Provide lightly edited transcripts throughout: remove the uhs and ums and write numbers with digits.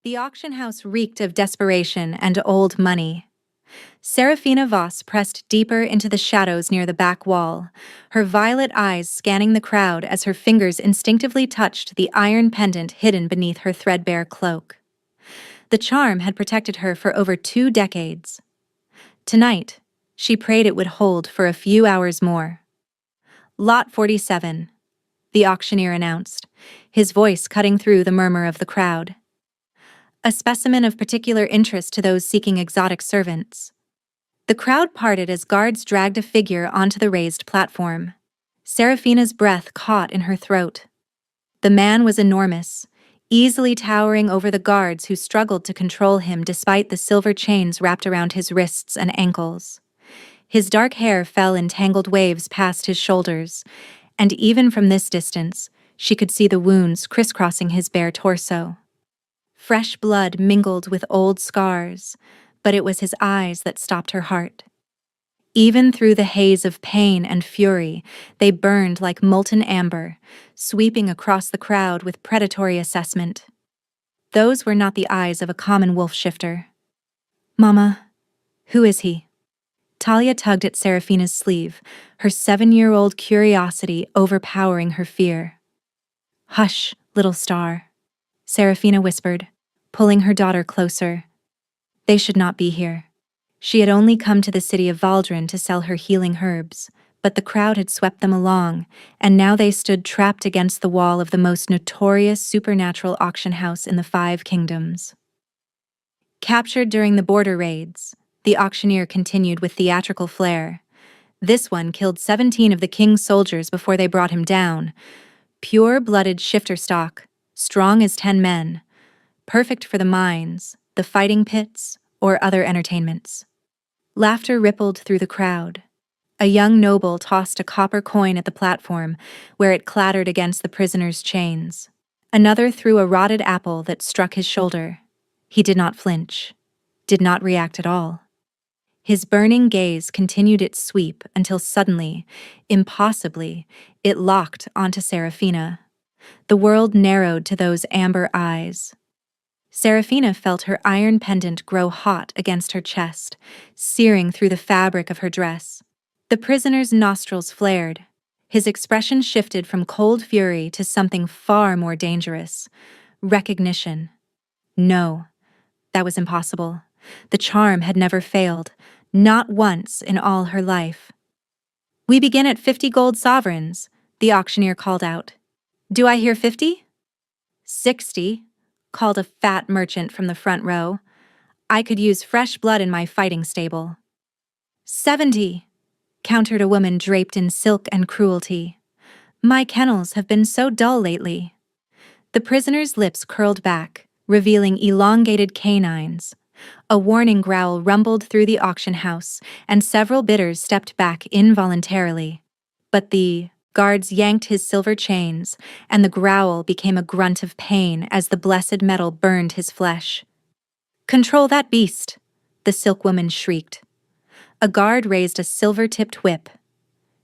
The auction house reeked of desperation and old money. Serafina Voss pressed deeper into the shadows near the back wall, her violet eyes scanning the crowd as her fingers instinctively touched the iron pendant hidden beneath her threadbare cloak. The charm had protected her for over 2 decades. Tonight, she prayed it would hold for a few hours more. Lot 47, the auctioneer announced, his voice cutting through the murmur of the crowd. A specimen of particular interest to those seeking exotic servants. The crowd parted as guards dragged a figure onto the raised platform. Serafina's breath caught in her throat. The man was enormous, easily towering over the guards who struggled to control him despite the silver chains wrapped around his wrists and ankles. His dark hair fell in tangled waves past his shoulders, and even from this distance, she could see the wounds crisscrossing his bare torso. Fresh blood mingled with old scars, but it was his eyes that stopped her heart. Even through the haze of pain and fury, they burned like molten amber, sweeping across the crowd with predatory assessment. Those were not the eyes of a common wolf shifter. "Mama, who is he?" Talia tugged at Serafina's sleeve, her 7-year-old curiosity overpowering her fear. "Hush, little star," Serafina whispered, pulling her daughter closer. They should not be here. She had only come to the city of Valdrin to sell her healing herbs, but the crowd had swept them along, and now they stood trapped against the wall of the most notorious supernatural auction house in the 5 kingdoms. Captured during the border raids, the auctioneer continued with theatrical flair. This one killed 17 of the king's soldiers before they brought him down. Pure-blooded shifter stock, strong as 10 men. Perfect for the mines, the fighting pits, or other entertainments. Laughter rippled through the crowd. A young noble tossed a copper coin at the platform, where it clattered against the prisoner's chains. Another threw a rotted apple that struck his shoulder. He did not flinch, did not react at all. His burning gaze continued its sweep until suddenly, impossibly, it locked onto Serafina. The world narrowed to those amber eyes. Serafina felt her iron pendant grow hot against her chest, searing through the fabric of her dress. The prisoner's nostrils flared. His expression shifted from cold fury to something far more dangerous. Recognition. No, that was impossible. The charm had never failed, not once in all her life. "We begin at 50 gold sovereigns," the auctioneer called out. "Do I hear 50? 60, called a fat merchant from the front row. "I could use fresh blood in my fighting stable." 70, countered a woman draped in silk and cruelty. "My kennels have been so dull lately." The prisoner's lips curled back, revealing elongated canines. A warning growl rumbled through the auction house, and several bidders stepped back involuntarily. But the guards yanked his silver chains, and the growl became a grunt of pain as the blessed metal burned his flesh. "Control that beast," the silk woman shrieked. A guard raised a silver-tipped whip.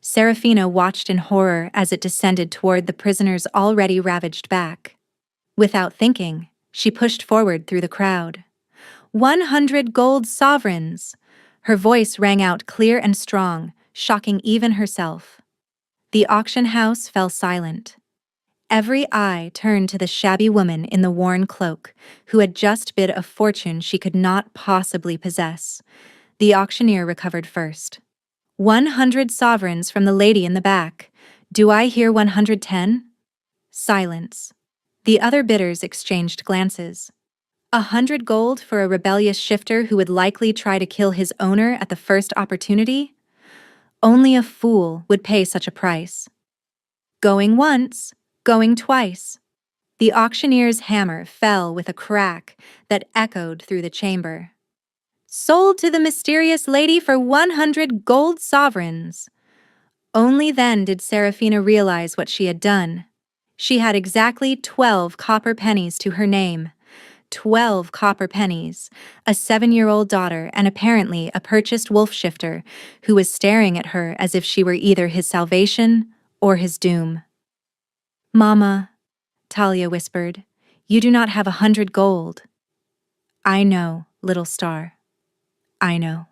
Serafina watched in horror as it descended toward the prisoner's already ravaged back. Without thinking, she pushed forward through the crowd. 100 gold sovereigns! Her voice rang out clear and strong, shocking even herself. The auction house fell silent. Every eye turned to the shabby woman in the worn cloak, who had just bid a fortune she could not possibly possess. The auctioneer recovered first. 100 sovereigns from the lady in the back. Do I hear 110? Silence. The other bidders exchanged glances. 100 gold for a rebellious shifter who would likely try to kill his owner at the first opportunity? Only a fool would pay such a price. Going once, going twice. The auctioneer's hammer fell with a crack that echoed through the chamber. "Sold to the mysterious lady for 100 gold sovereigns." Only then did Serafina realize what she had done. She had exactly 12 copper pennies to her name. 12 copper pennies, a 7-year-old daughter and apparently a purchased wolf shifter who was staring at her as if she were either his salvation or his doom. "Mama," Talia whispered, "you do not have 100 gold. I know, little star. I know.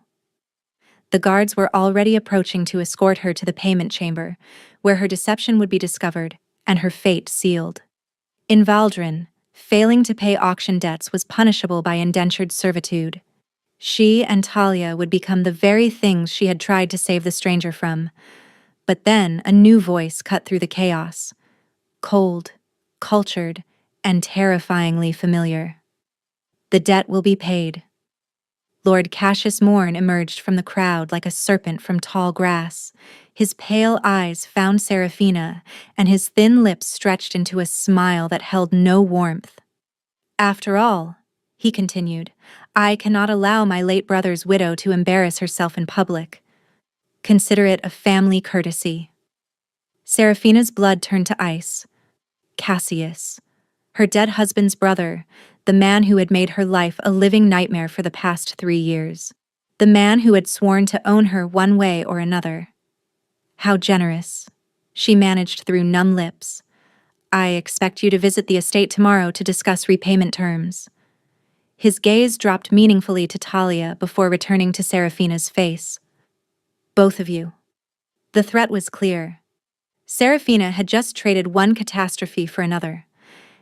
The guards were already approaching to escort her to the payment chamber, where her deception would be discovered and her fate sealed. In Valdrin, failing to pay auction debts was punishable by indentured servitude. She and Talia would become the very things she had tried to save the stranger from. But then a new voice cut through the chaos. Cold, cultured, and terrifyingly familiar. The debt will be paid. Lord Cassius Morn emerged from the crowd like a serpent from tall grass. His pale eyes found Seraphina, and his thin lips stretched into a smile that held no warmth. After all, he continued, I cannot allow my late brother's widow to embarrass herself in public. Consider it a family courtesy. Seraphina's blood turned to ice. Cassius, her dead husband's brother, the man who had made her life a living nightmare for the past 3 years. The man who had sworn to own her one way or another. How generous, she managed through numb lips. I expect you to visit the estate tomorrow to discuss repayment terms. His gaze dropped meaningfully to Talia before returning to Seraphina's face. Both of you. The threat was clear. Seraphina had just traded one catastrophe for another.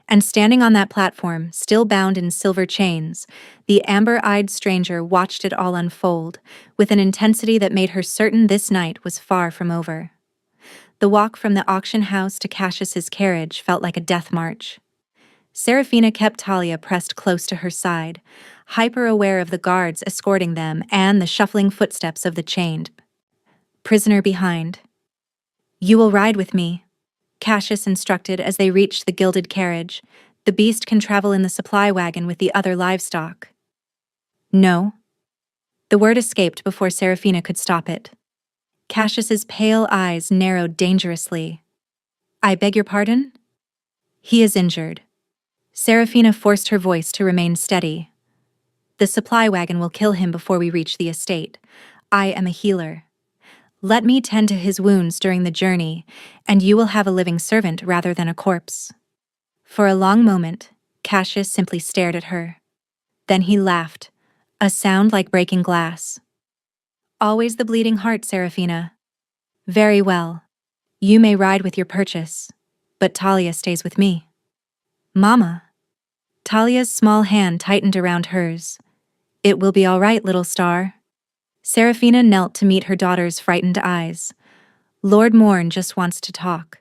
And standing on that platform, still bound in silver chains, the amber-eyed stranger watched it all unfold, with an intensity that made her certain this night was far from over. The walk from the auction house to Cassius's carriage felt like a death march. Seraphina kept Talia pressed close to her side, hyper-aware of the guards escorting them and the shuffling footsteps of the chained prisoner behind. You will ride with me, Cassius instructed as they reached the gilded carriage. The beast can travel in the supply wagon with the other livestock. No. The word escaped before Seraphina could stop it. Cassius's pale eyes narrowed dangerously. I beg your pardon? He is injured. Seraphina forced her voice to remain steady. The supply wagon will kill him before we reach the estate. I am a healer. Let me tend to his wounds during the journey, and you will have a living servant rather than a corpse. For a long moment, Cassius simply stared at her. Then he laughed, a sound like breaking glass. Always the bleeding heart, Seraphina. Very well. You may ride with your purchase, but Talia stays with me. Mama. Talia's small hand tightened around hers. It will be all right, little star. Seraphina knelt to meet her daughter's frightened eyes. Lord Morn just wants to talk.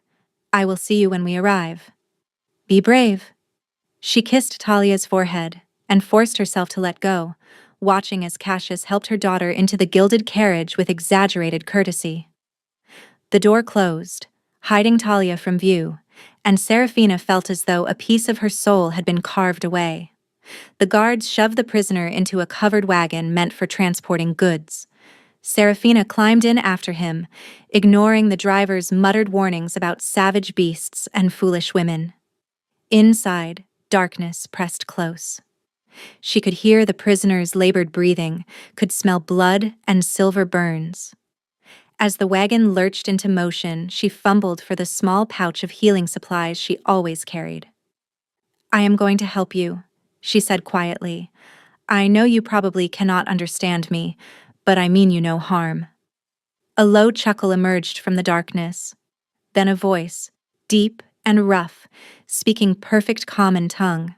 I will see you when we arrive. Be brave. She kissed Talia's forehead and forced herself to let go, watching as Cassius helped her daughter into the gilded carriage with exaggerated courtesy. The door closed, hiding Talia from view, and Seraphina felt as though a piece of her soul had been carved away. The guards shoved the prisoner into a covered wagon meant for transporting goods. Seraphina climbed in after him, ignoring the driver's muttered warnings about savage beasts and foolish women. Inside, darkness pressed close. She could hear the prisoner's labored breathing, could smell blood and silver burns. As the wagon lurched into motion, she fumbled for the small pouch of healing supplies she always carried. I am going to help you, she said quietly. I know you probably cannot understand me, but I mean you no harm. A low chuckle emerged from the darkness. Then a voice, deep and rough, speaking perfect common tongue.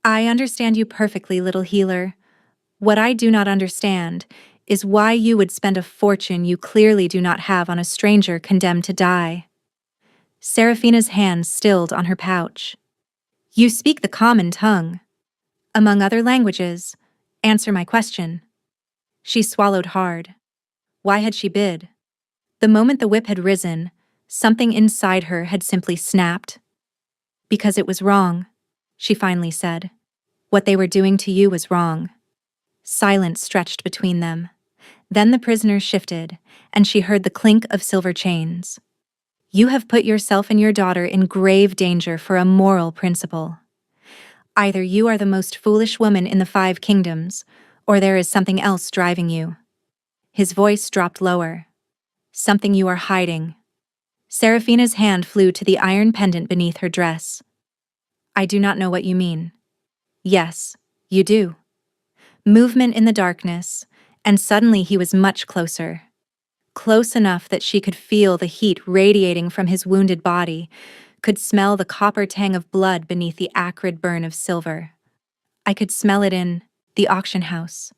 I understand you perfectly, little healer. What I do not understand is why you would spend a fortune you clearly do not have on a stranger condemned to die. Seraphina's hand stilled on her pouch. You speak the common tongue. Among other languages, answer my question. She swallowed hard. Why had she bid? The moment the whip had risen, something inside her had simply snapped. Because it was wrong, she finally said. What they were doing to you was wrong. Silence stretched between them. Then the prisoner shifted, and she heard the clink of silver chains. You have put yourself and your daughter in grave danger for a moral principle. Either you are the most foolish woman in the 5 kingdoms, or there is something else driving you. His voice dropped lower. Something you are hiding. Seraphina's hand flew to the iron pendant beneath her dress. I do not know what you mean. Yes, You do. Movement in the darkness, and suddenly he was much closer. Close enough that she could feel the heat radiating from his wounded body, could smell the copper tang of blood beneath the acrid burn of silver. I could smell it in the auction house.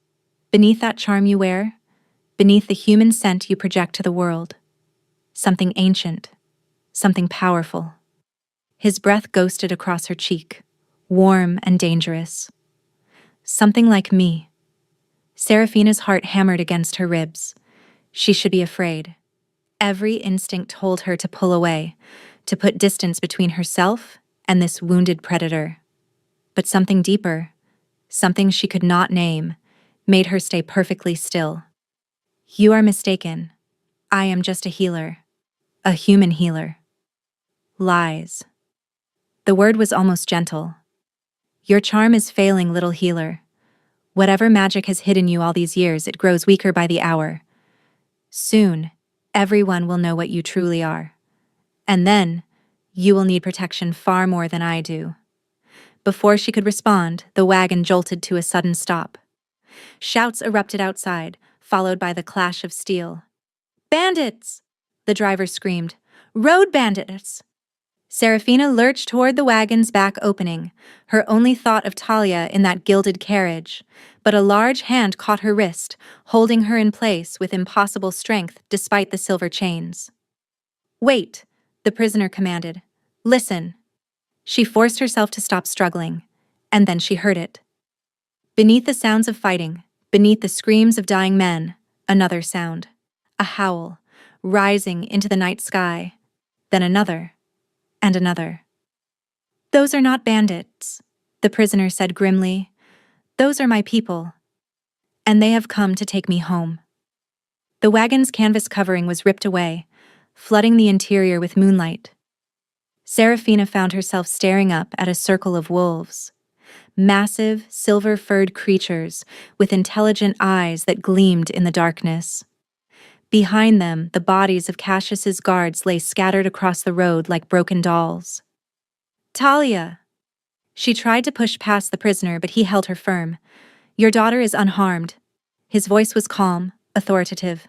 Beneath that charm you wear, beneath the human scent you project to the world. Something ancient, something powerful. His breath ghosted across her cheek, warm and dangerous. Something like me. Seraphina's heart hammered against her ribs. She should be afraid. Every instinct told her to pull away, to put distance between herself and this wounded predator. But something deeper, something she could not name, made her stay perfectly still. You are mistaken. I am just a healer. A human healer. Lies. The word was almost gentle. Your charm is failing, little healer. Whatever magic has hidden you all these years, it grows weaker by the hour. Soon, everyone will know what you truly are. And then, you will need protection far more than I do. Before she could respond, the wagon jolted to a sudden stop. Shouts erupted outside, followed by the clash of steel. Bandits! The driver screamed. Road bandits! Seraphina lurched toward the wagon's back opening, her only thought of Talia in that gilded carriage, but a large hand caught her wrist, holding her in place with impossible strength despite the silver chains. Wait, the prisoner commanded. Listen. She forced herself to stop struggling, and then she heard it. Beneath the sounds of fighting, beneath the screams of dying men, another sound. A howl, rising into the night sky, then another. And another. Those are not bandits, the prisoner said grimly. Those are my people. And they have come to take me home. The wagon's canvas covering was ripped away, flooding the interior with moonlight. Seraphina found herself staring up at a circle of wolves. Massive, silver-furred creatures with intelligent eyes that gleamed in the darkness. Behind them, the bodies of Cassius's guards lay scattered across the road like broken dolls. Talia! She tried to push past the prisoner, but he held her firm. Your daughter is unharmed. His voice was calm, authoritative.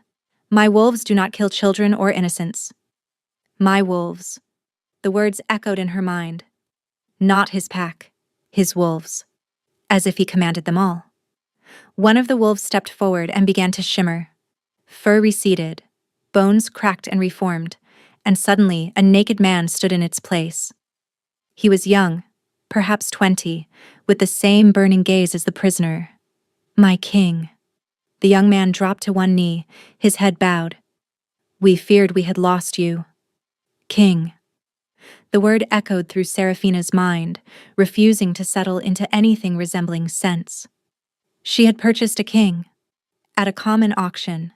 My wolves do not kill children or innocents. My wolves. The words echoed in her mind. Not his pack, his wolves. As if he commanded them all. One of the wolves stepped forward and began to shimmer. Fur receded, bones cracked and reformed, and suddenly a naked man stood in its place. He was young, perhaps 20, with the same burning gaze as the prisoner. My king. The young man dropped to one knee, his head bowed. We feared we had lost you. King. The word echoed through Seraphina's mind, refusing to settle into anything resembling sense. She had purchased a king. At a common auction.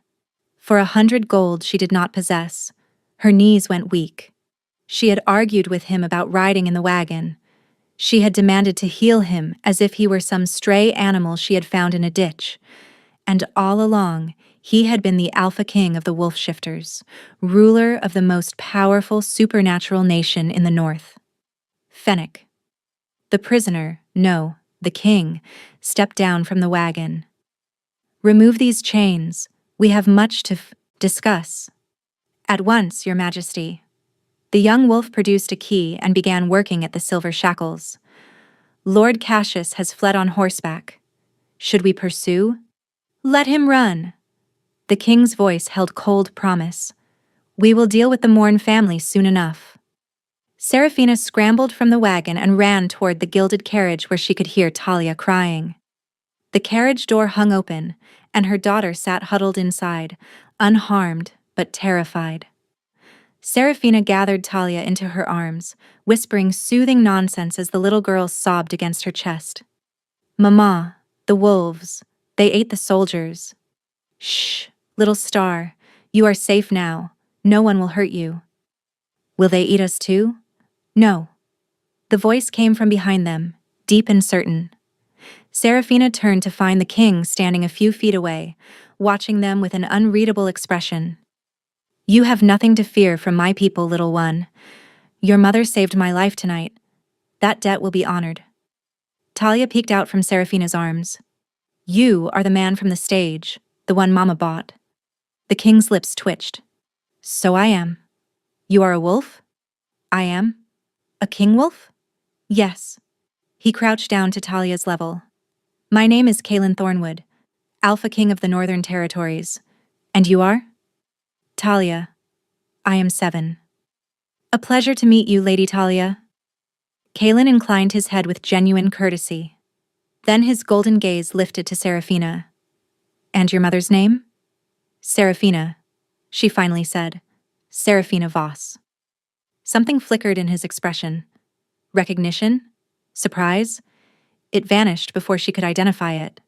For 100 gold she did not possess. Her knees went weak. She had argued with him about riding in the wagon. She had demanded to heal him as if he were some stray animal she had found in a ditch. And all along, he had been the alpha king of the wolf shifters, ruler of the most powerful supernatural nation in the north. Fennec. The prisoner, no, the king, stepped down from the wagon. Remove these chains. We have much to discuss. At once, Your Majesty. The young wolf produced a key and began working at the silver shackles. Lord Cassius has fled on horseback. Should we pursue? Let him run. The king's voice held cold promise. We will deal with the Morn family soon enough. Seraphina scrambled from the wagon and ran toward the gilded carriage where she could hear Talia crying. The carriage door hung open, and her daughter sat huddled inside, unharmed but terrified. Seraphina gathered Talia into her arms, whispering soothing nonsense as the little girl sobbed against her chest. Mama, the wolves, they ate the soldiers. Shh, little star, you are safe now. No one will hurt you. Will they eat us too? No. The voice came from behind them, deep and certain. Seraphina turned to find the king standing a few feet away, watching them with an unreadable expression. You have nothing to fear from my people, little one. Your mother saved my life tonight. That debt will be honored. Talia peeked out from Serafina's arms. You are the man from the stage, the one Mama bought. The king's lips twitched. So I am. You are a wolf? I am. A king wolf? Yes. He crouched down to Talia's level. My name is Kaelin Thornwood, Alpha King of the Northern Territories. And you are? Talia. I am 7. A pleasure to meet you, Lady Talia. Kaelin inclined his head with genuine courtesy. Then his golden gaze lifted to Serafina. And your mother's name? Serafina, she finally said. Serafina Voss. Something flickered in his expression. Recognition? Surprise? It vanished before she could identify it.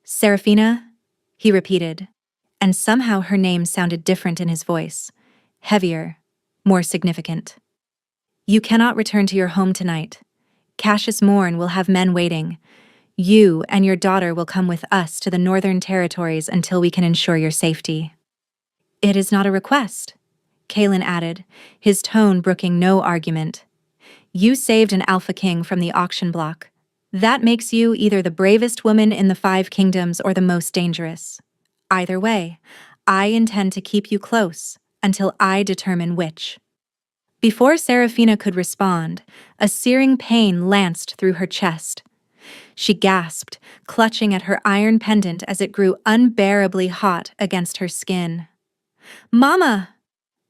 Serafina? He repeated, and somehow her name sounded different in his voice. Heavier, more significant. You cannot return to your home tonight. Cassius Morn will have men waiting. You and your daughter will come with us to the Northern Territories until we can ensure your safety. It is not a request, Kaelin added, his tone brooking no argument. You saved an Alpha King from the auction block. That makes you either the bravest woman in the 5 kingdoms or the most dangerous. Either way, I intend to keep you close until I determine which. Before Serafina could respond, a searing pain lanced through her chest. She gasped, clutching at her iron pendant as it grew unbearably hot against her skin. Mama!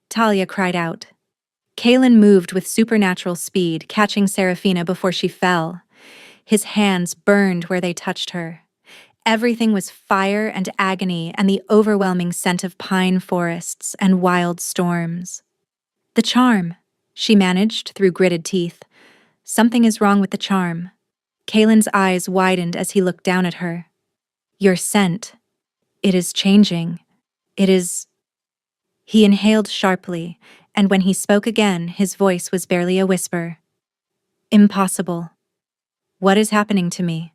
Talia cried out. Kaelin moved with supernatural speed, catching Serafina before she fell. His hands burned where they touched her. Everything was fire and agony and the overwhelming scent of pine forests and wild storms. The charm, she managed through gritted teeth. Something is wrong with the charm. Kaelin's eyes widened as he looked down at her. Your scent. It is changing. It is... He inhaled sharply, and when he spoke again, his voice was barely a whisper. Impossible. What is happening to me?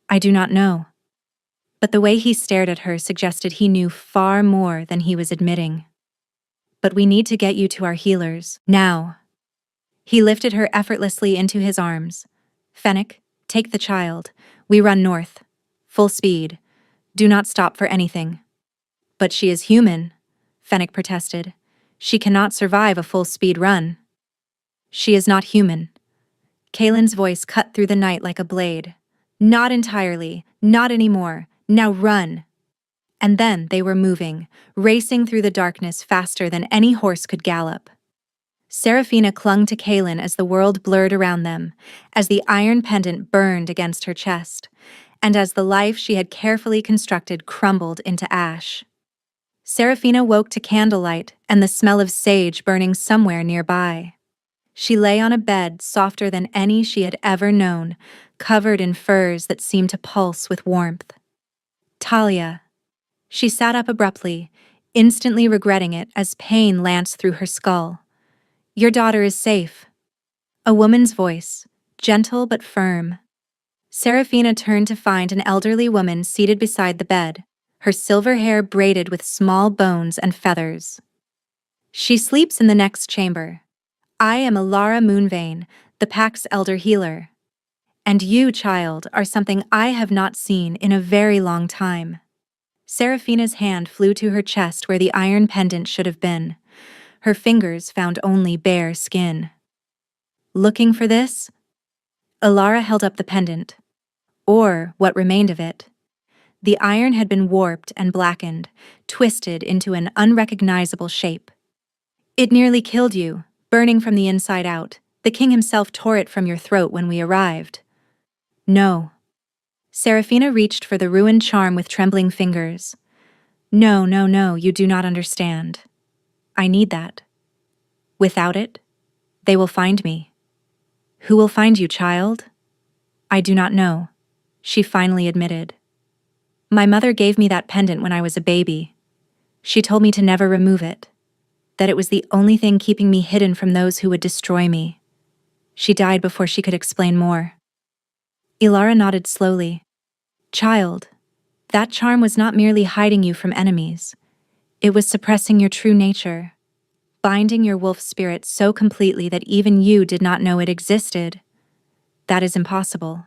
I do not know. But the way he stared at her suggested he knew far more than he was admitting. But we need to get you to our healers, now. He lifted her effortlessly into his arms. Fennec, take the child. We run north. Full speed. Do not stop for anything. But she is human, Fennec protested. She cannot survive a full-speed run. She is not human. Kaelin's voice cut through the night like a blade. Not entirely. Not anymore. Now run. And then they were moving, racing through the darkness faster than any horse could gallop. Serafina clung to Kaelin as the world blurred around them, as the iron pendant burned against her chest, and as the life she had carefully constructed crumbled into ash. Serafina woke to candlelight and the smell of sage burning somewhere nearby. She lay on a bed softer than any she had ever known, covered in furs that seemed to pulse with warmth. Talia. She sat up abruptly, instantly regretting it as pain lanced through her skull. Your daughter is safe. A woman's voice, gentle but firm. Serafina turned to find an elderly woman seated beside the bed, her silver hair braided with small bones and feathers. She sleeps in the next chamber. I am Alara Moonvein, the pack's elder healer. And you, child, are something I have not seen in a very long time. Serafina's hand flew to her chest where the iron pendant should have been. Her fingers found only bare skin. Looking for this? Alara held up the pendant, or what remained of it. The iron had been warped and blackened, twisted into an unrecognizable shape. It nearly killed you, burning from the inside out. The king himself tore it from your throat when we arrived. No. Serafina reached for the ruined charm with trembling fingers. No, no, no, you do not understand. I need that. Without it, they will find me. Who will find you, child? I do not know, she finally admitted. My mother gave me that pendant when I was a baby. She told me to never remove it, that it was the only thing keeping me hidden from those who would destroy me. She died before she could explain more. Alara nodded slowly. Child, that charm was not merely hiding you from enemies. It was suppressing your true nature, binding your wolf spirit so completely that even you did not know it existed. That is impossible.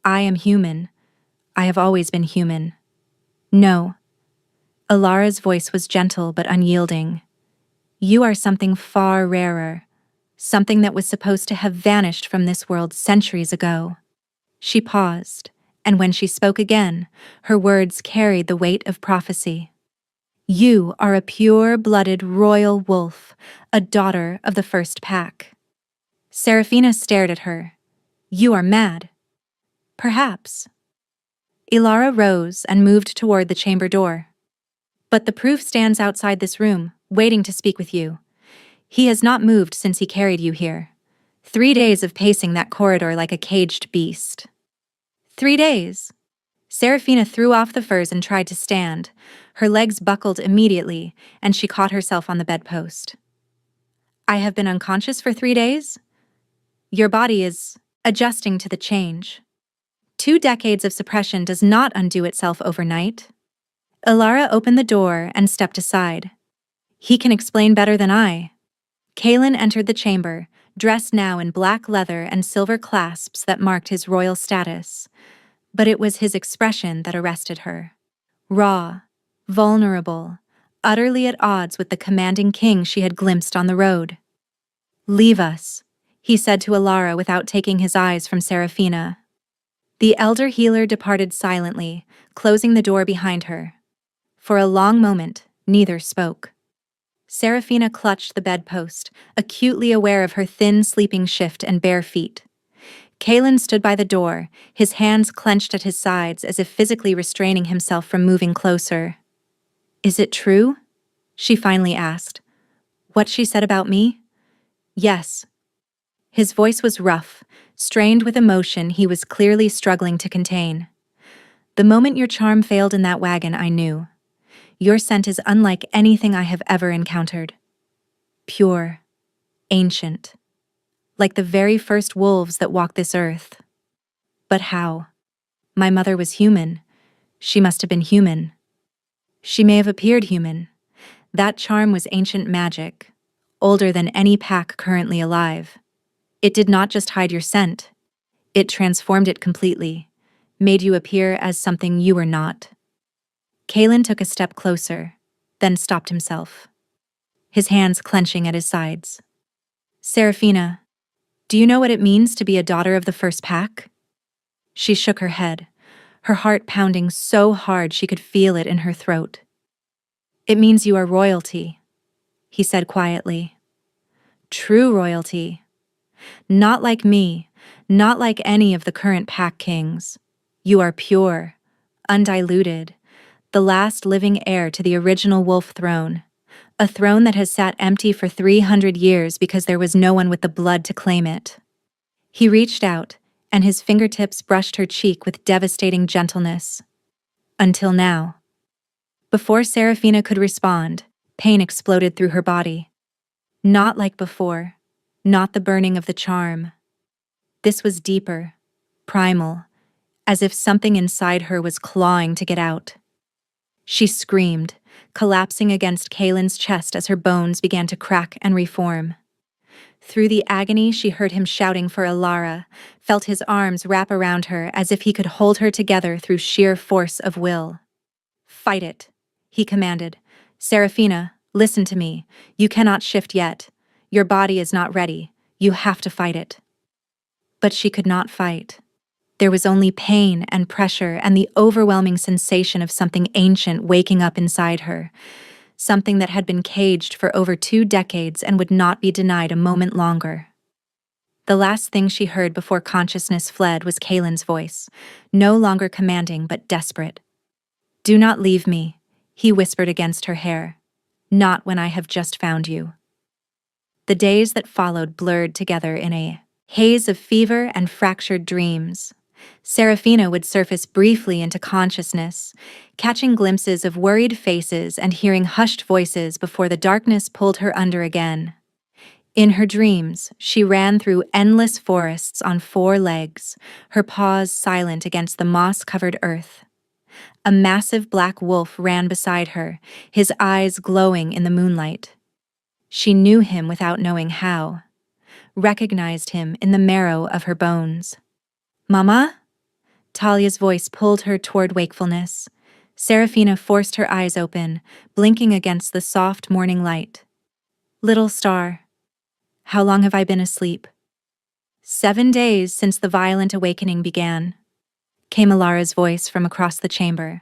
I am human. I have always been human. No. Alara's voice was gentle but unyielding. You are something far rarer. Something that was supposed to have vanished from this world centuries ago. She paused, and when she spoke again, her words carried the weight of prophecy. You are a pure-blooded royal wolf, a daughter of the first pack. Serafina stared at her. You are mad. Perhaps. Ilara rose and moved toward the chamber door. But the proof stands outside this room, waiting to speak with you. He has not moved since he carried you here. 3 days of pacing that corridor like a caged beast. 3 days. Serafina threw off the furs and tried to stand. Her legs buckled immediately, and she caught herself on the bedpost. I have been unconscious for 3 days? Your body is adjusting to the change. 2 decades of suppression does not undo itself overnight. Ilara opened the door and stepped aside. He can explain better than I. Kalen entered the chamber, dressed now in black leather and silver clasps that marked his royal status. But it was his expression that arrested her. Raw, vulnerable, utterly at odds with the commanding king she had glimpsed on the road. Leave us, he said to Ilara without taking his eyes from Serafina. The elder healer departed silently, closing the door behind her. For a long moment, neither spoke. Serafina clutched the bedpost, acutely aware of her thin sleeping shift and bare feet. Kalen stood by the door, his hands clenched at his sides as if physically restraining himself from moving closer. Is it true? She finally asked. What she said about me? Yes. His voice was rough, strained with emotion he was clearly struggling to contain. The moment your charm failed in that wagon, I knew. Your scent is unlike anything I have ever encountered. Pure, ancient, like the very first wolves that walked this earth. But how? My mother was human. She must have been human. She may have appeared human. That charm was ancient magic, older than any pack currently alive. It did not just hide your scent. It transformed it completely, made you appear as something you were not. Kalen took a step closer, then stopped himself, his hands clenching at his sides. Serafina, do you know what it means to be a daughter of the first pack? She shook her head, her heart pounding so hard she could feel it in her throat. It means you are royalty, he said quietly. True royalty. Not like me, not like any of the current pack kings. You are pure, undiluted, the last living heir to the original wolf throne, a throne that has sat empty for 300 years because there was no one with the blood to claim it. He reached out, and his fingertips brushed her cheek with devastating gentleness. Until now. Before Serafina could respond, pain exploded through her body. Not like before, not the burning of the charm. This was deeper, primal, as if something inside her was clawing to get out. She screamed, collapsing against Kalen's chest as her bones began to crack and reform. Through the agony, she heard him shouting for Ilara, felt his arms wrap around her as if he could hold her together through sheer force of will. Fight it, he commanded. Serafina, listen to me. You cannot shift yet. Your body is not ready. You have to fight it. But she could not fight. There was only pain and pressure and the overwhelming sensation of something ancient waking up inside her, something that had been caged for over 2 decades and would not be denied a moment longer. The last thing she heard before consciousness fled was Kalen's voice, no longer commanding but desperate. Do not leave me, he whispered against her hair. Not when I have just found you. The days that followed blurred together in a haze of fever and fractured dreams. Serafina would surface briefly into consciousness, catching glimpses of worried faces and hearing hushed voices before the darkness pulled her under again. In her dreams, she ran through endless forests on 4 legs, her paws silent against the moss-covered earth. A massive black wolf ran beside her, his eyes glowing in the moonlight. She knew him without knowing how, recognized him in the marrow of her bones. Mama? Talia's voice pulled her toward wakefulness. Serafina forced her eyes open, blinking against the soft morning light. Little star, how long have I been asleep? 7 days since the violent awakening began, came Alara's voice from across the chamber.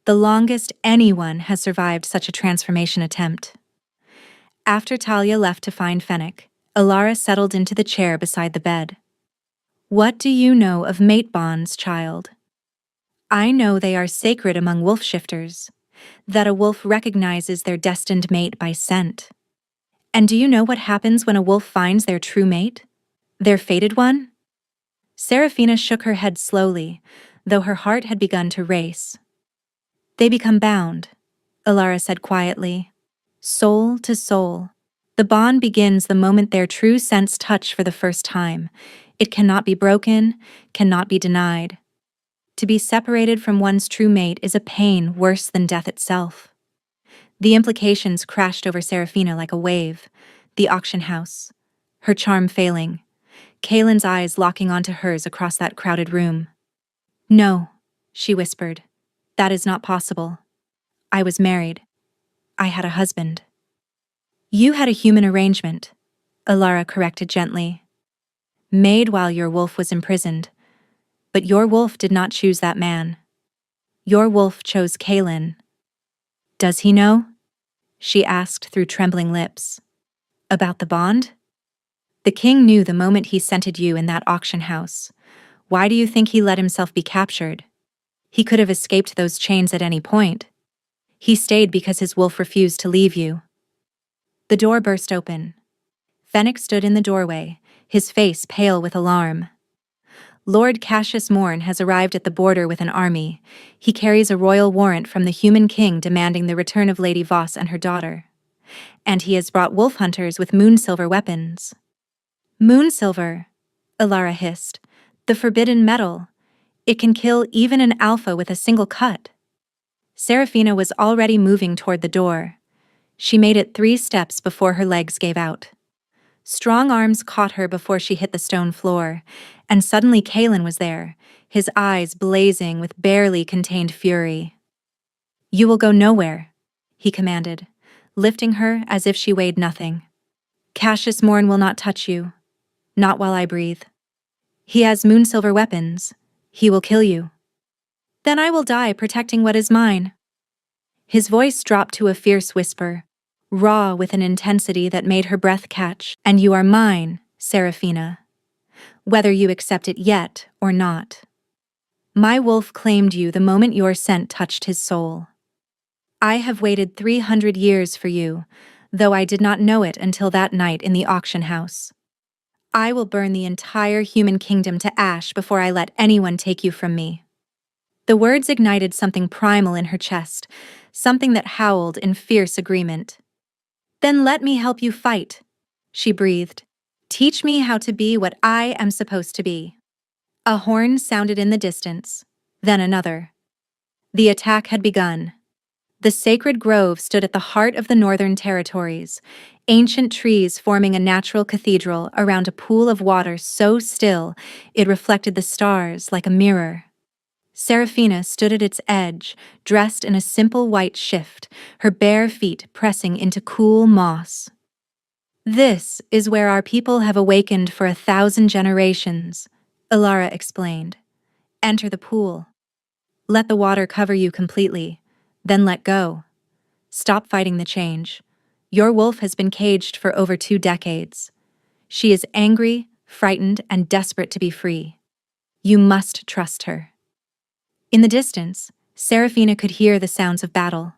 The longest anyone has survived such a transformation attempt. After Talia left to find Fennec, Alara settled into the chair beside the bed. What do you know of mate bonds, child? I know they are sacred among wolf shifters, that a wolf recognizes their destined mate by scent. And do you know what happens when a wolf finds their true mate? Their fated one? Serafina shook her head slowly, though her heart had begun to race. They become bound, Alara said quietly. Soul to soul. The bond begins the moment their true scents touch for the first time. It cannot be broken, cannot be denied. To be separated from one's true mate is a pain worse than death itself. The implications crashed over Serafina like a wave. The auction house, her charm failing, Kaylin's eyes locking onto hers across that crowded room. No, she whispered. That is not possible. I was married. I had a husband. You had a human arrangement, Alara corrected gently. Made while your wolf was imprisoned. But your wolf did not choose that man. Your wolf chose Kaylin. Does he know? She asked through trembling lips. About the bond? The king knew the moment he scented you in that auction house. Why do you think he let himself be captured? He could have escaped those chains at any point. He stayed because his wolf refused to leave you. The door burst open. Fennec stood in the doorway, his face pale with alarm. Lord Cassius Morn has arrived at the border with an army. He carries a royal warrant from the human king demanding the return of Lady Voss and her daughter. And he has brought wolf hunters with moonsilver weapons. Moonsilver, Alara hissed. The forbidden metal. It can kill even an alpha with a single cut. Serafina was already moving toward the door. She made it 3 steps before her legs gave out. Strong arms caught her before she hit the stone floor, and suddenly Kaylin was there, his eyes blazing with barely contained fury. You will go nowhere, he commanded, lifting her as if she weighed nothing. Cassius Morn will not touch you, not while I breathe. He has moonsilver weapons. He will kill you. Then I will die protecting what is mine. His voice dropped to a fierce whisper, raw with an intensity that made her breath catch. And you are mine, Serafina, whether you accept it yet or not. My wolf claimed you the moment your scent touched his soul. I have waited 300 years for you, though I did not know it until that night in the auction house. I will burn the entire human kingdom to ash before I let anyone take you from me. The words ignited something primal in her chest, something that howled in fierce agreement. Then let me help you fight, she breathed. Teach me how to be what I am supposed to be. A horn sounded in the distance, then another. The attack had begun. The sacred grove stood at the heart of the Northern Territories, ancient trees forming a natural cathedral around a pool of water so still it reflected the stars like a mirror. Serafina stood at its edge, dressed in a simple white shift, her bare feet pressing into cool moss. This is where our people have awakened for 1,000 generations, Alara explained. Enter the pool. Let the water cover you completely, then let go. Stop fighting the change. Your wolf has been caged for over 2 decades. She is angry, frightened, and desperate to be free. You must trust her. In the distance, Serafina could hear the sounds of battle,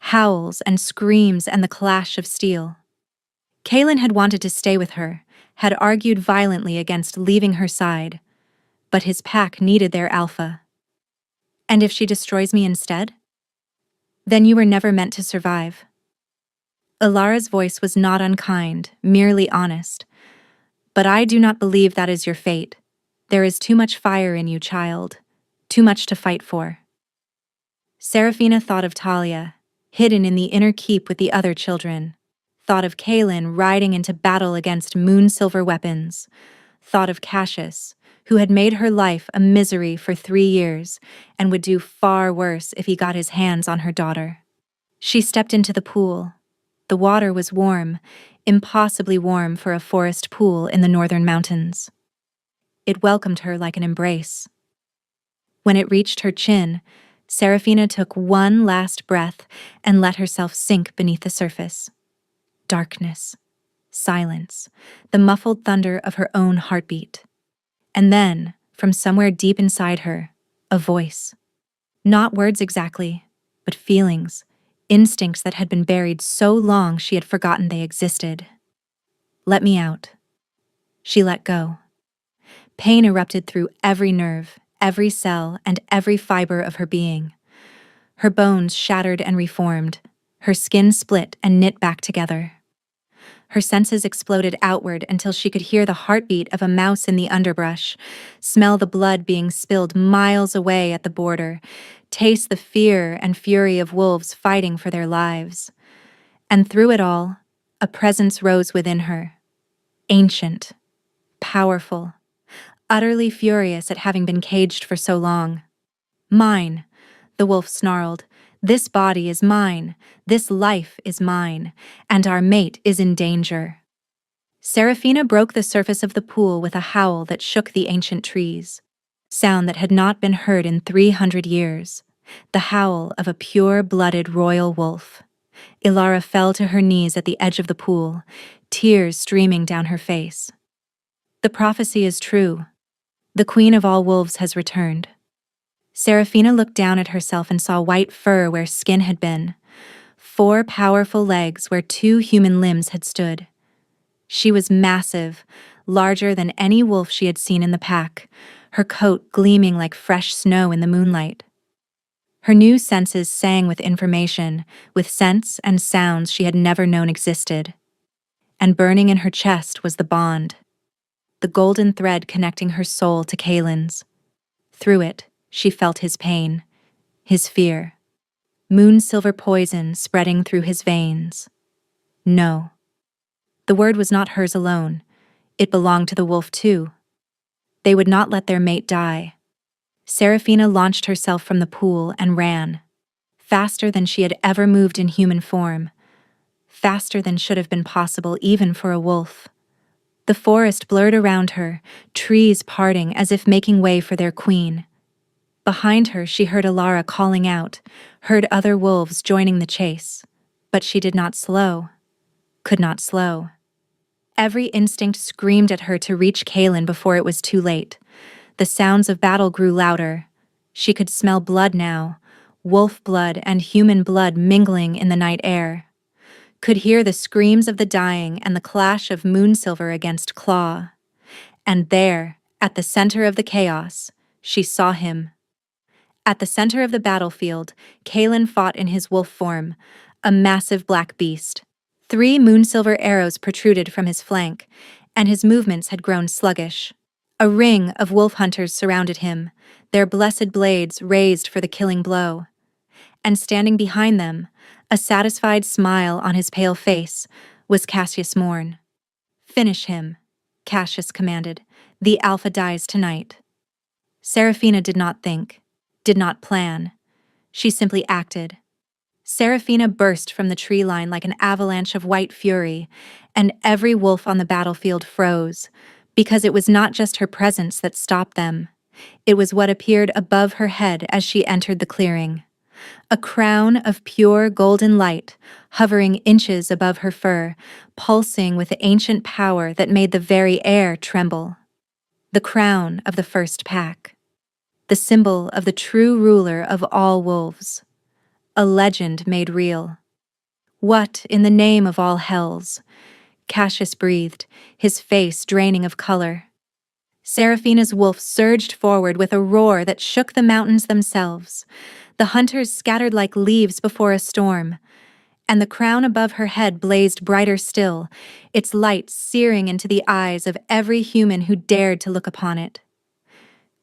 howls and screams and the clash of steel. Kaylin had wanted to stay with her, had argued violently against leaving her side, but his pack needed their alpha. And if she destroys me instead? Then you were never meant to survive. Alara's voice was not unkind, merely honest. But I do not believe that is your fate. There is too much fire in you, child. Too much to fight for. Serafina thought of Talia, hidden in the inner keep with the other children. Thought of Kaylin riding into battle against moonsilver weapons. Thought of Cassius, who had made her life a misery for 3 years and would do far worse if he got his hands on her daughter. She stepped into the pool. The water was warm, impossibly warm for a forest pool in the northern mountains. It welcomed her like an embrace. When it reached her chin, Serafina took one last breath and let herself sink beneath the surface. Darkness, silence, the muffled thunder of her own heartbeat. And then, from somewhere deep inside her, a voice. Not words exactly, but feelings, instincts that had been buried so long she had forgotten they existed. Let me out. She let go. Pain erupted through every nerve, every cell, and every fiber of her being. Her bones shattered and reformed, her skin split and knit back together. Her senses exploded outward until she could hear the heartbeat of a mouse in the underbrush, smell the blood being spilled miles away at the border, taste the fear and fury of wolves fighting for their lives. And through it all, a presence rose within her. Ancient, powerful, utterly furious at having been caged for so long. Mine, the wolf snarled. This body is mine, this life is mine, and our mate is in danger. Serafina broke the surface of the pool with a howl that shook the ancient trees. Sound that had not been heard in 300 years. The howl of a pure-blooded royal wolf. Ilara fell to her knees at the edge of the pool, tears streaming down her face. The prophecy is true. The queen of all wolves has returned. Serafina looked down at herself and saw white fur where skin had been, 4 powerful legs where 2 human limbs had stood. She was massive, larger than any wolf she had seen in the pack, her coat gleaming like fresh snow in the moonlight. Her new senses sang with information, with scents and sounds she had never known existed. And burning in her chest was the bond, the golden thread connecting her soul to Kaelin's. Through it, she felt his pain, his fear. Moon-silver poison spreading through his veins. No. The word was not hers alone. It belonged to the wolf too. They would not let their mate die. Serafina launched herself from the pool and ran. Faster than she had ever moved in human form. Faster than should have been possible even for a wolf. The forest blurred around her, trees parting as if making way for their queen. Behind her, she heard Ilara calling out, heard other wolves joining the chase. But she did not slow, could not slow. Every instinct screamed at her to reach Kaelin before it was too late. The sounds of battle grew louder. She could smell blood now, wolf blood and human blood mingling in the night air. Could hear the screams of the dying and the clash of moonsilver against claw. And there, at the center of the chaos, she saw him. At the center of the battlefield, Kaelin fought in his wolf form, a massive black beast. 3 moonsilver arrows protruded from his flank, and his movements had grown sluggish. A ring of wolf hunters surrounded him, their blessed blades raised for the killing blow. And standing behind them, a satisfied smile on his pale face, was Cassius Morn. Finish him, Cassius commanded. The alpha dies tonight. Serafina did not think. Did not plan. She simply acted. Serafina burst from the tree line like an avalanche of white fury, and every wolf on the battlefield froze, because it was not just her presence that stopped them. It was what appeared above her head as she entered the clearing. A crown of pure golden light, hovering inches above her fur, pulsing with the ancient power that made the very air tremble. The crown of the first pack. The symbol of the true ruler of all wolves. A legend made real. What in the name of all hells? Cassius breathed, his face draining of color. Serafina's wolf surged forward with a roar that shook the mountains themselves. The hunters scattered like leaves before a storm, and the crown above her head blazed brighter still, its light searing into the eyes of every human who dared to look upon it.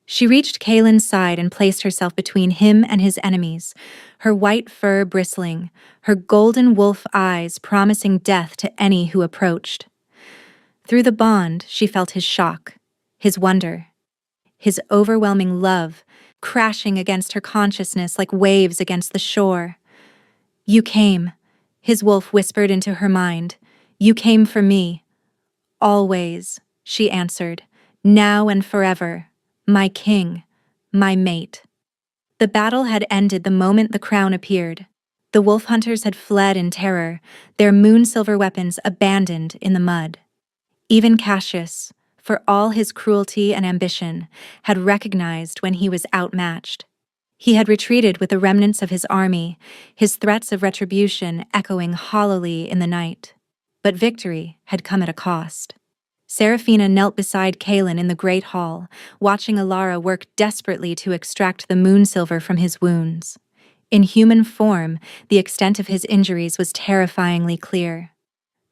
She reached Kaelin's side and placed herself between him and his enemies, her white fur bristling, her golden wolf eyes promising death to any who approached. Through the bond, she felt his shock, his wonder. his overwhelming love, crashing against her consciousness like waves against the shore. "You came," his wolf whispered into her mind. "You came for me." "Always," she answered, "now and forever, my king, my mate." The battle had ended the moment the crown appeared. The wolf hunters had fled in terror, their moon-silver weapons abandoned in the mud. Even Cassius, for all his cruelty and ambition, had recognized when he was outmatched. He had retreated with the remnants of his army, his threats of retribution echoing hollowly in the night. But victory had come at a cost. Seraphina knelt beside Kaelin in the great hall, watching Alara work desperately to extract the moon-silver from his wounds. In human form, the extent of his injuries was terrifyingly clear.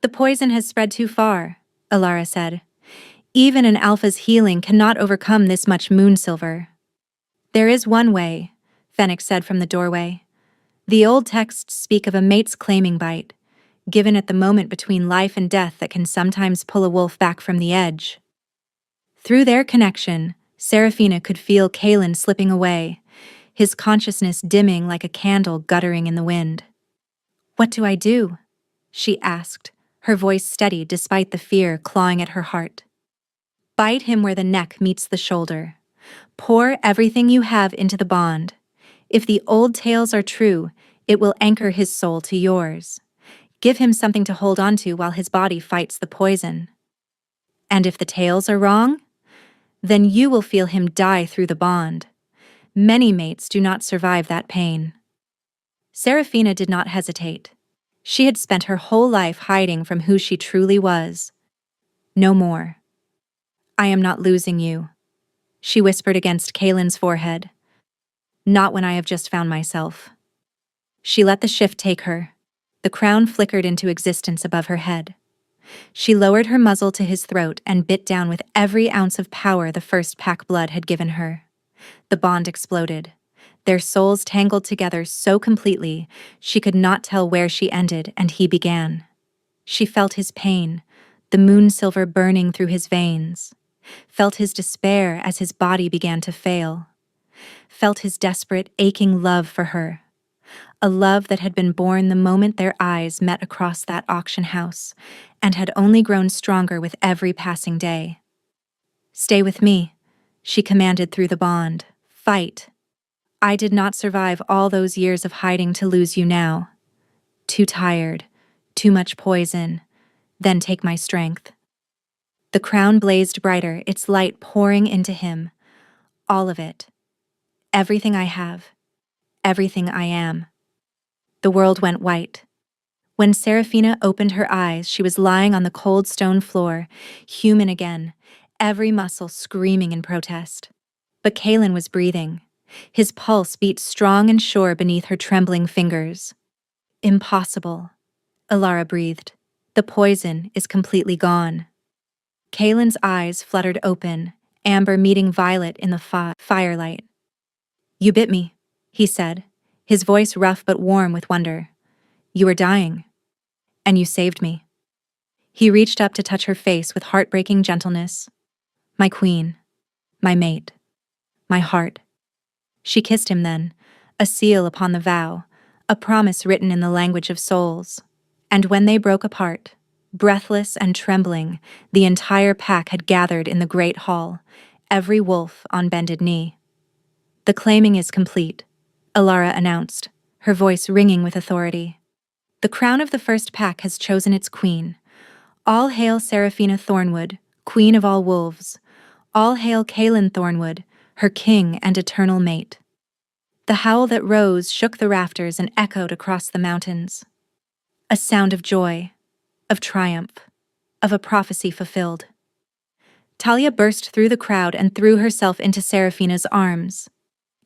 "The poison has spread too far," Alara said. "Even an alpha's healing cannot overcome this much moon-silver." "There is one way," Fenix said from the doorway. "The old texts speak of a mate's claiming bite, given at the moment between life and death that can sometimes pull a wolf back from the edge." Through their connection, Seraphina could feel Kaelin slipping away, his consciousness dimming like a candle guttering in the wind. "What do I do?" she asked, her voice steady despite the fear clawing at her heart. "Bite him where the neck meets the shoulder. Pour everything you have into the bond. If the old tales are true, it will anchor his soul to yours. Give him something to hold on to while his body fights the poison. And if the tales are wrong, then you will feel him die through the bond. Many mates do not survive that pain." Seraphina did not hesitate. She had spent her whole life hiding from who she truly was. "No more. I am not losing you," she whispered against Kaelin's forehead. "Not when I have just found myself." She let the shift take her. The crown flickered into existence above her head. She lowered her muzzle to his throat and bit down with every ounce of power the first pack blood had given her. The bond exploded. Their souls tangled together so completely, she could not tell where she ended and he began. She felt his pain, the moon-silver burning through his veins, felt his despair as his body began to fail, felt his desperate, aching love for her. A love that had been born the moment their eyes met across that auction house, and had only grown stronger with every passing day. "Stay with me," she commanded through the bond. "Fight. I did not survive all those years of hiding to lose you now. Too tired, too much poison, then take my strength." The crown blazed brighter, its light pouring into him. "All of it. Everything I have. Everything I am." The world went white. When Seraphina opened her eyes, she was lying on the cold stone floor, human again, every muscle screaming in protest. But Kaelin was breathing. His pulse beat strong and sure beneath her trembling fingers. "Impossible," Alara breathed. "The poison is completely gone." Kaelin's eyes fluttered open, amber meeting violet in the firelight. "You bit me," he said, his voice rough but warm with wonder. "You were dying. And you saved me." He reached up to touch her face with heartbreaking gentleness. "My queen. My mate. My heart." She kissed him then, a seal upon the vow, a promise written in the language of souls. And when they broke apart, breathless and trembling, the entire pack had gathered in the great hall, every wolf on bended knee. "The claiming is complete," Alara announced, her voice ringing with authority. "The crown of the first pack has chosen its queen. All hail Seraphina Thornwood, queen of all wolves. All hail Kaelin Thornwood, her king and eternal mate." The howl that rose shook the rafters and echoed across the mountains. A sound of joy, of triumph, of a prophecy fulfilled. Talia burst through the crowd and threw herself into Seraphina's arms.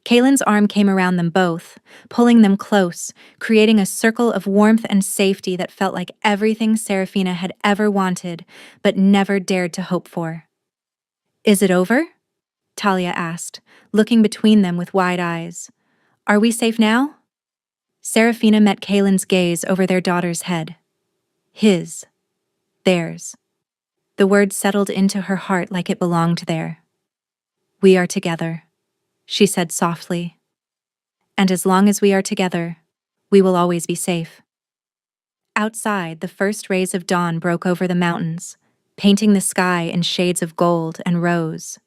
Kaelin's arm came around them both, pulling them close, creating a circle of warmth and safety that felt like everything Seraphina had ever wanted, but never dared to hope for. "Is it over?" Talia asked, looking between them with wide eyes. "Are we safe now?" Seraphina met Kaelin's gaze over their daughter's head. His. Theirs. The word settled into her heart like it belonged there. "We are together," she said softly. "And as long as we are together, we will always be safe." Outside, the first rays of dawn broke over the mountains, painting the sky in shades of gold and rose.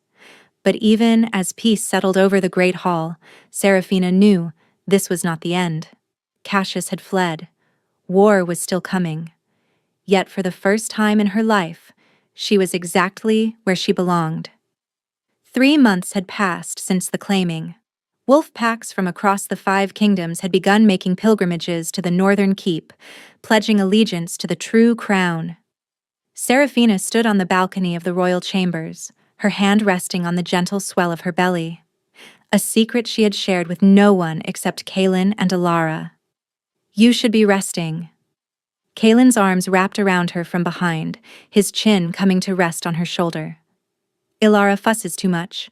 But even as peace settled over the great hall, Seraphina knew this was not the end. Cassius had fled. War was still coming. Yet for the first time in her life, she was exactly where she belonged. 3 months had passed since the claiming. Wolf packs from across the 5 kingdoms had begun making pilgrimages to the northern keep, pledging allegiance to the true crown. Seraphina stood on the balcony of the royal chambers, her hand resting on the gentle swell of her belly. A secret she had shared with no one except Kaelin and Alara. "You should be resting." Kaelin's arms wrapped around her from behind, his chin coming to rest on her shoulder. "Ilara fusses too much."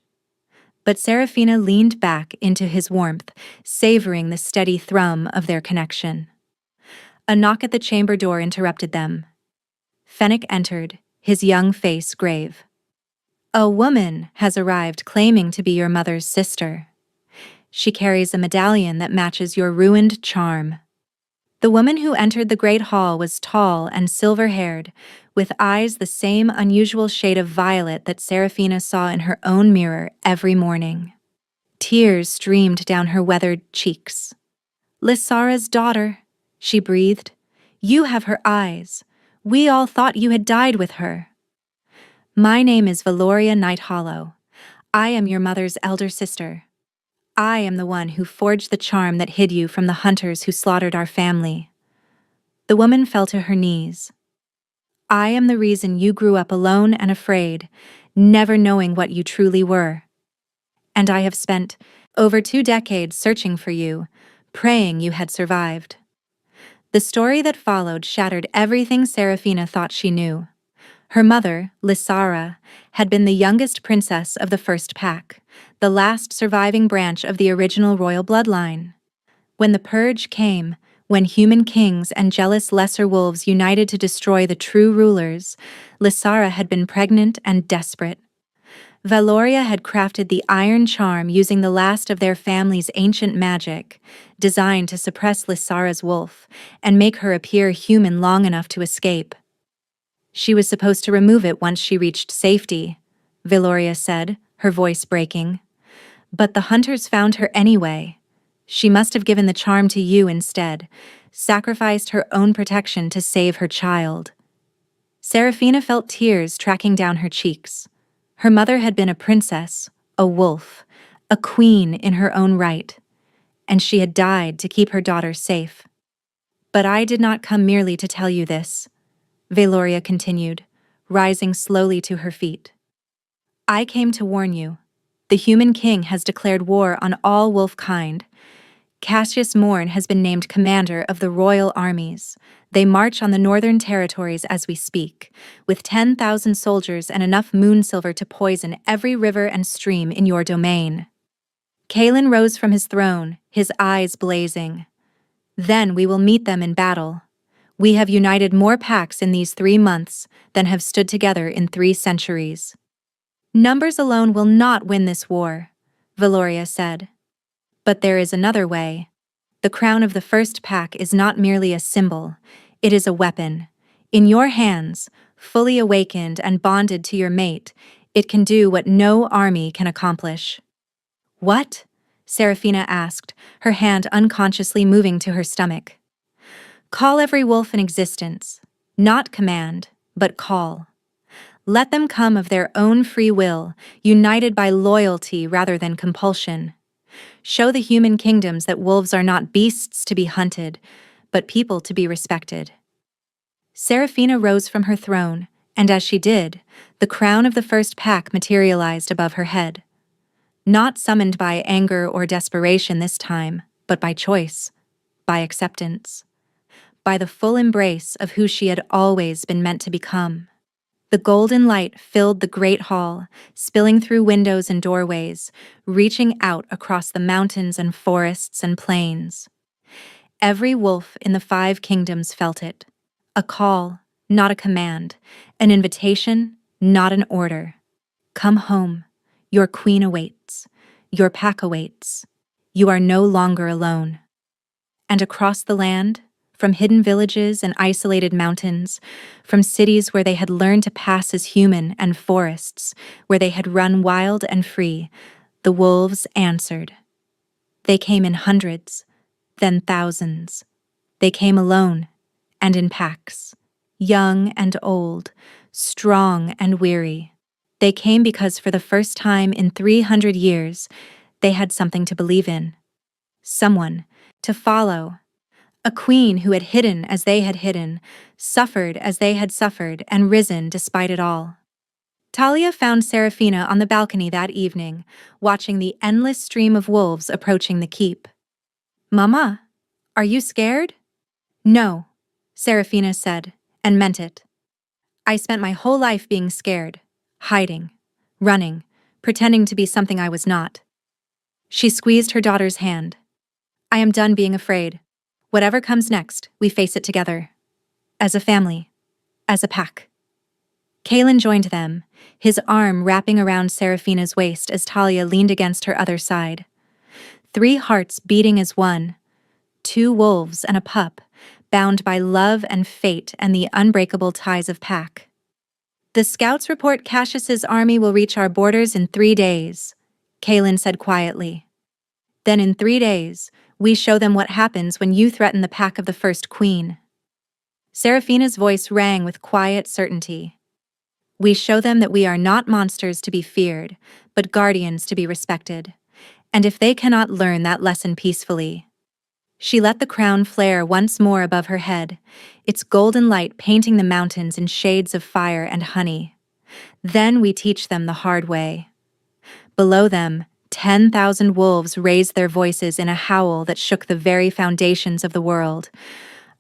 But Seraphina leaned back into his warmth, savoring the steady thrum of their connection. A knock at the chamber door interrupted them. Fennec entered, his young face grave. "A woman has arrived claiming to be your mother's sister. She carries a medallion that matches your ruined charm." The woman who entered the great hall was tall and silver-haired, with eyes the same unusual shade of violet that Seraphina saw in her own mirror every morning. Tears streamed down her weathered cheeks. "Lysara's daughter," she breathed. "You have her eyes. We all thought you had died with her." "My name is Valoria Nighthollow. I am your mother's elder sister. I am the one who forged the charm that hid you from the hunters who slaughtered our family." The woman fell to her knees. "I am the reason you grew up alone and afraid, never knowing what you truly were. And I have spent over 2 decades searching for you, praying you had survived." The story that followed shattered everything Seraphina thought she knew. Her mother, Lysara, had been the youngest princess of the first pack, the last surviving branch of the original royal bloodline. When the purge came, when human kings and jealous lesser wolves united to destroy the true rulers, Lysara had been pregnant and desperate. Valoria had crafted the iron charm using the last of their family's ancient magic, designed to suppress Lysara's wolf and make her appear human long enough to escape. "She was supposed to remove it once she reached safety," Valoria said, her voice breaking. "But the hunters found her anyway. She must have given the charm to you instead, sacrificed her own protection to save her child." Seraphina felt tears tracking down her cheeks. Her mother had been a princess, a wolf, a queen in her own right, and she had died to keep her daughter safe. "But I did not come merely to tell you this," Valoria continued, rising slowly to her feet. "I came to warn you. The human king has declared war on all wolf kind. Cassius Morn has been named commander of the royal armies. They march on the northern territories as we speak, with 10,000 soldiers and enough moon silver to poison every river and stream in your domain." Kaelin rose from his throne, his eyes blazing. "Then we will meet them in battle. We have united more packs in these 3 months than have stood together in 3 centuries. Numbers alone will not win this war," Valoria said. "But there is another way. The crown of the first pack is not merely a symbol, it is a weapon. In your hands, fully awakened and bonded to your mate, it can do what no army can accomplish." "What?" Seraphina asked, her hand unconsciously moving to her stomach. "Call every wolf in existence. Not command, but call. Let them come of their own free will, united by loyalty rather than compulsion. Show the human kingdoms that wolves are not beasts to be hunted, but people to be respected." Seraphina rose from her throne, and as she did, the crown of the first pack materialized above her head. Not summoned by anger or desperation this time, but by choice, by acceptance, by the full embrace of who she had always been meant to become. The golden light filled the great hall, spilling through windows and doorways, reaching out across the mountains and forests and plains. Every wolf in the 5 kingdoms felt it. A call, not a command. An invitation, not an order. Come home. Your queen awaits. Your pack awaits. You are no longer alone. And across the land, from hidden villages and isolated mountains, from cities where they had learned to pass as human and forests where they had run wild and free, the wolves answered. They came in hundreds, then thousands. They came alone and in packs, young and old, strong and weary. They came because for the first time in 300 years, they had something to believe in, someone to follow. A queen who had hidden as they had hidden, suffered as they had suffered, and risen despite it all. Talia found Serafina on the balcony that evening, watching the endless stream of wolves approaching the keep. "Mama, are you scared?" "No," Serafina said, and meant it. "I spent my whole life being scared, hiding, running, pretending to be something I was not." She squeezed her daughter's hand. "I am done being afraid. Whatever comes next, we face it together. As a family. As a pack." Kalen joined them, his arm wrapping around Serafina's waist as Talia leaned against her other side. 3 hearts beating as one. 2 wolves and a pup, bound by love and fate and the unbreakable ties of pack. "The scouts report Cassius's army will reach our borders in 3 days," Kalen said quietly. "Then in 3 days, we show them what happens when you threaten the pack of the first queen." Serafina's voice rang with quiet certainty. "We show them that we are not monsters to be feared, but guardians to be respected. And if they cannot learn that lesson peacefully..." She let the crown flare once more above her head, its golden light painting the mountains in shades of fire and honey. "Then we teach them the hard way." Below them, 10,000 wolves raised their voices in a howl that shook the very foundations of the world.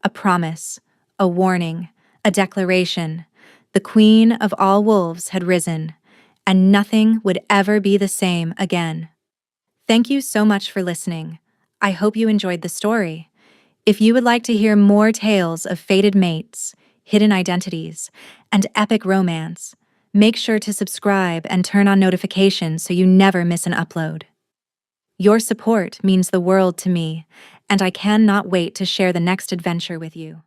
A promise, a warning, a declaration. The queen of all wolves had risen, and nothing would ever be the same again. Thank you so much for listening. I hope you enjoyed the story. If you would like to hear more tales of fated mates, hidden identities, and epic romance, make sure to subscribe and turn on notifications so you never miss an upload. Your support means the world to me, and I cannot wait to share the next adventure with you.